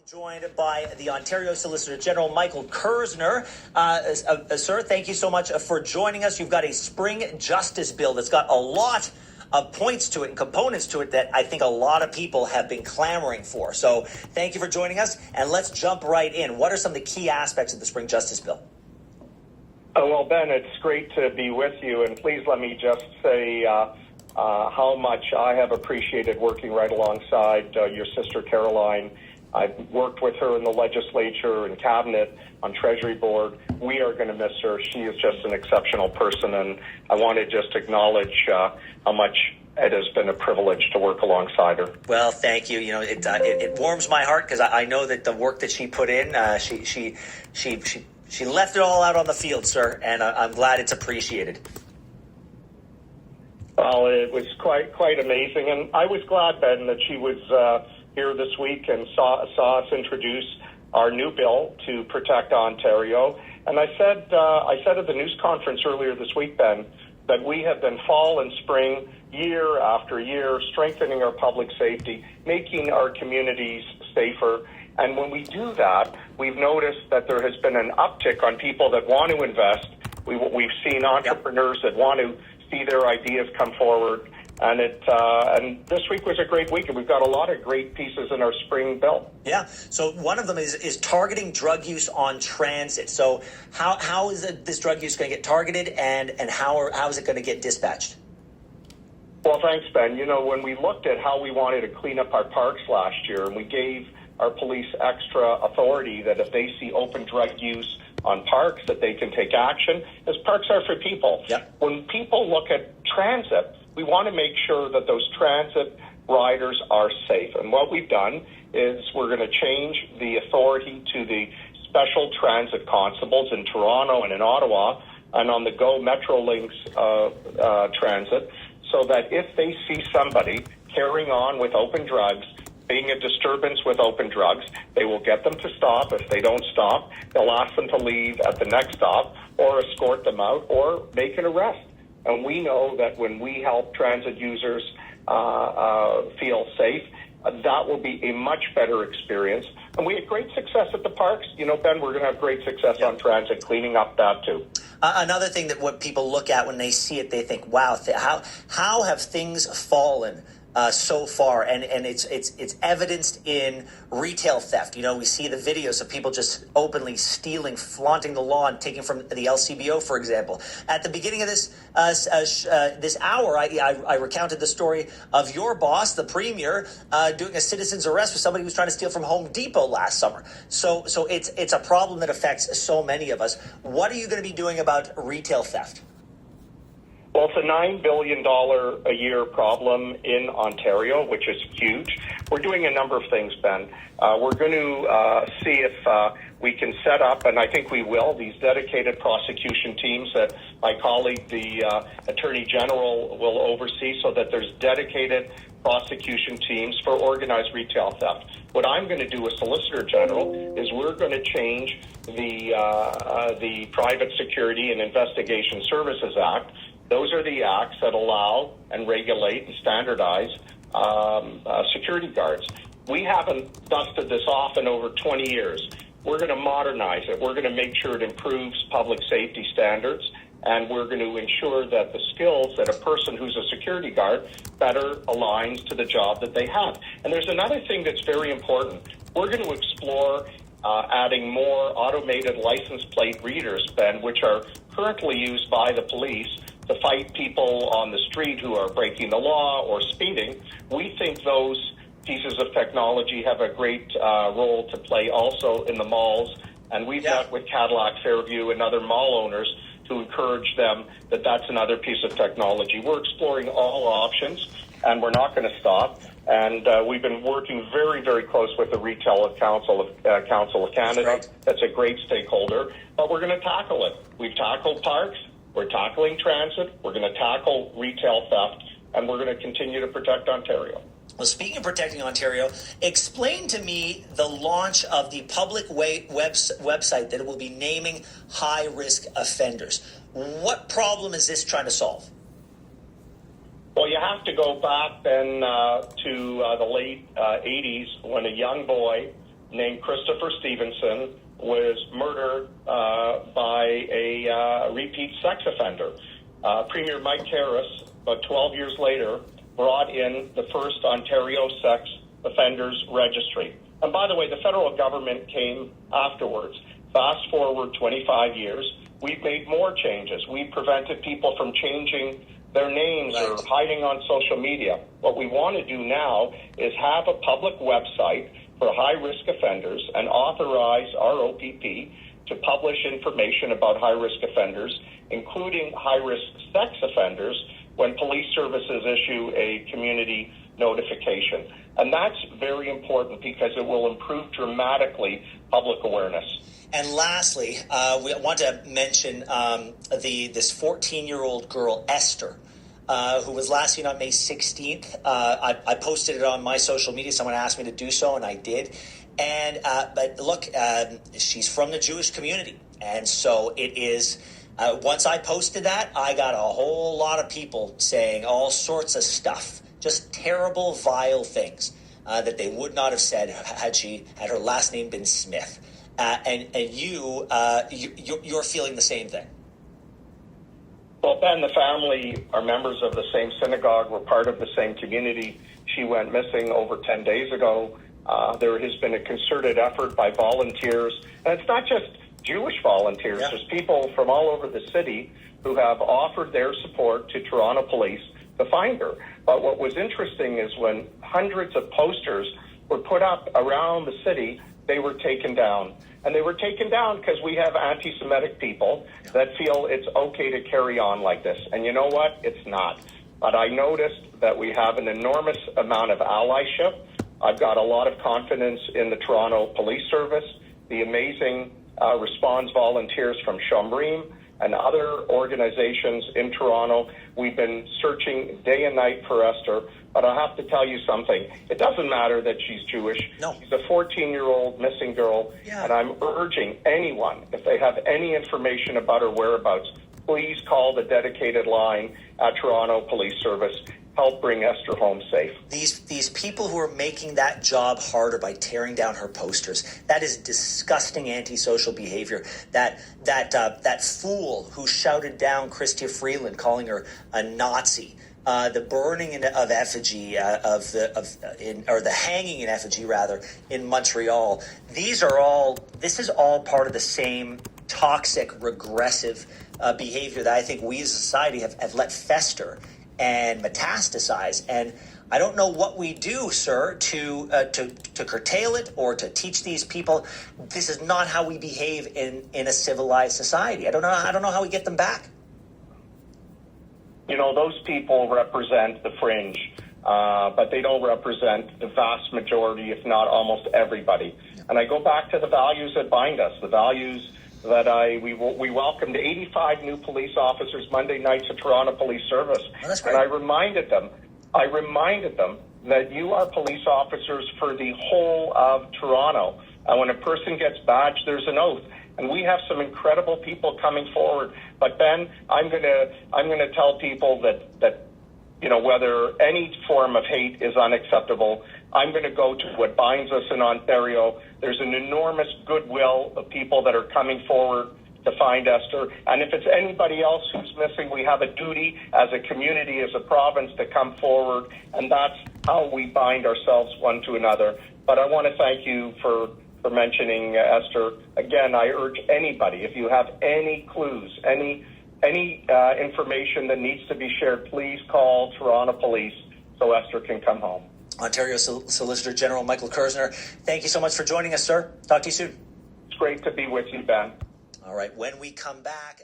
Joined by the Ontario Solicitor General, Michael Kerzner. Sir, thank you so much for joining us. You've got a spring justice bill that's got a lot of points to it and components to it that I think a lot of people have been clamoring for. So thank you for joining us, and let's jump right in. What are some of the key aspects of the spring justice bill? Well, Ben, it's great to be with you, and please let me just say how much I have appreciated working right alongside your sister Caroline. I've worked with her in the legislature and cabinet, on Treasury Board. We are going to miss her. She is just an exceptional person, and I want to just acknowledge how much it has been a privilege to work alongside her. Well, thank you. You know, it warms my heart because I know that the work that she put in, she left it all out on the field, sir, and I'm glad it's appreciated. Well, it was quite amazing, and I was glad, Ben, that she was here this week and saw us introduce our new bill to protect Ontario. And I said at the news conference earlier this week, Ben, that we have been fall and spring, year after year, strengthening our public safety, making our communities safer. And when we do that, we've noticed that there has been an uptick on people that want to invest. We've seen entrepreneurs that want to see their ideas come forward. And and this week was a great week, and we've got a lot of great pieces in our spring bill. Yeah. So one of them is targeting drug use on transit. So how is this drug use going to get targeted, and how is it going to get dispatched? Well, thanks, Ben. You know, when we looked at how we wanted to clean up our parks last year, and we gave our police extra authority that if they see open drug use on parks, that they can take action, as parks are for people. Yep. When people look at transit, we want to make sure that those transit riders are safe. And what we've done is we're going to change the authority to the special transit constables in Toronto and in Ottawa and on the GO Metrolinx transit, so that if they see somebody carrying on with open drugs, being a disturbance with open drugs, they will get them to stop. If they don't stop, they'll ask them to leave at the next stop or escort them out or make an arrest. And we know that when we help transit users feel safe, that will be a much better experience. And we had great success at the parks. You know, Ben, we're going to have great success on transit, cleaning up that too. Another thing that what people look at when they see it, they think, wow, how have things fallen so far, and it's evidenced in retail theft. You know, we see the videos of people just openly stealing, flaunting the law, and taking from the LCBO, for example. At the beginning of this hour, I recounted the story of your boss, the premier, doing a citizen's arrest for somebody who was trying to steal from Home Depot last summer. So it's a problem that affects so many of us. What are you going to be doing about retail theft? Well, it's a $9 billion a year problem in Ontario, which is huge. We're doing a number of things, Ben. We're going to see if we can set up, and I think we will, these dedicated prosecution teams that my colleague, the Attorney General, will oversee, so that there's dedicated prosecution teams for organized retail theft. What I'm going to do as Solicitor General is we're going to change the Private Security and Investigation Services Act. Those are the acts that allow and regulate and standardize security guards. We haven't dusted this off in over 20 years. We're going to modernize it. We're going to make sure it improves public safety standards, and we're going to ensure that the skills that a person who's a security guard better aligns to the job that they have. And there's another thing that's very important. We're going to explore adding more automated license plate readers, Ben, which are currently used by the police to fight people on the street who are breaking the law or speeding. We think those pieces of technology have a great role to play also in the malls. And we've met with Cadillac Fairview and other mall owners to encourage them that that's another piece of technology. We're exploring all options, and we're not going to stop. And we've been working very, very close with the Retail Council of Canada. That's a great stakeholder. But we're going to tackle it. We've tackled parks. We're tackling transit, we're going to tackle retail theft, and we're going to continue to protect Ontario. Well, speaking of protecting Ontario, explain to me the launch of the public website that it will be naming high-risk offenders. What problem is this trying to solve? Well, you have to go back then to the late 80s when a young boy named Christopher Stevenson was murdered by a repeat sex offender. Premier Mike Harris, about 12 years later, brought in the first Ontario sex offenders registry. And by the way, the federal government came afterwards. Fast forward 25 years, we've made more changes. We prevented people from changing their names or hiding on social media. What we want to do now is have a public website for high-risk offenders and authorize our OPP to publish information about high-risk offenders, including high-risk sex offenders, when police services issue a community notification. And that's very important because it will improve dramatically public awareness. And lastly, we want to mention this 14-year-old girl, Esther, who was last seen on May 16th. I posted it on my social media. Someone asked me to do so, and I did. And but look, she's from the Jewish community. And so it is, once I posted that, I got a whole lot of people saying all sorts of stuff, just terrible, vile things that they would not have said had her last name been Smith. And you're feeling the same thing. Well, Ben, the family are members of the same synagogue. We're part of the same community. She went missing over 10 days ago. There has been a concerted effort by volunteers. And it's not just Jewish volunteers. Yeah. There's people from all over the city who have offered their support to Toronto police to find her. But what was interesting is when hundreds of posters were put up around the city, they were taken down. And they were taken down because we have anti-Semitic people that feel it's okay to carry on like this. And you know what? It's not. But I noticed that we have an enormous amount of allyship. I've got a lot of confidence in the Toronto Police Service, the amazing response volunteers from Shomrim and other organizations in Toronto. We've been searching day and night for Esther. But I have to tell you something. It doesn't matter that she's Jewish. No. She's a 14-year-old missing girl. Yeah. And I'm urging anyone, if they have any information about her whereabouts, please call the dedicated line at Toronto Police Service. Help bring Esther home safe. These people who are making that job harder by tearing down her posters, that is disgusting antisocial behavior. That fool who shouted down Chrystia Freeland, calling her a Nazi. The burning of effigy or the hanging in effigy rather in Montreal. This is all part of the same toxic, regressive behavior that I think we as a society have let fester and metastasize. And I don't know what we do, sir, to curtail it or to teach these people this is not how we behave in a civilized society. I don't know how we get them back. You know, those people represent the fringe, but they don't represent the vast majority, if not almost everybody. And I go back to the values that bind us, the values that we welcomed 85 new police officers Monday night to Toronto Police Service. Oh, that's great. And I reminded them that you are police officers for the whole of Toronto. And when a person gets badged, there's an oath. And we have some incredible people coming forward. But Ben, I'm gonna tell people that you know, whether any form of hate is unacceptable, I'm going to go to what binds us in Ontario. There's an enormous goodwill of people that are coming forward to find Esther. And if it's anybody else who's missing, we have a duty as a community, as a province, to come forward. And that's how we bind ourselves one to another. But I want to thank you for mentioning Esther. Again, I urge anybody, if you have any clues, any information that needs to be shared, please call Toronto Police so Esther can come home. Ontario Solicitor General Michael Kerzner, thank you so much for joining us, sir. Talk to you soon. It's great to be with you, Ben. All right, when we come back...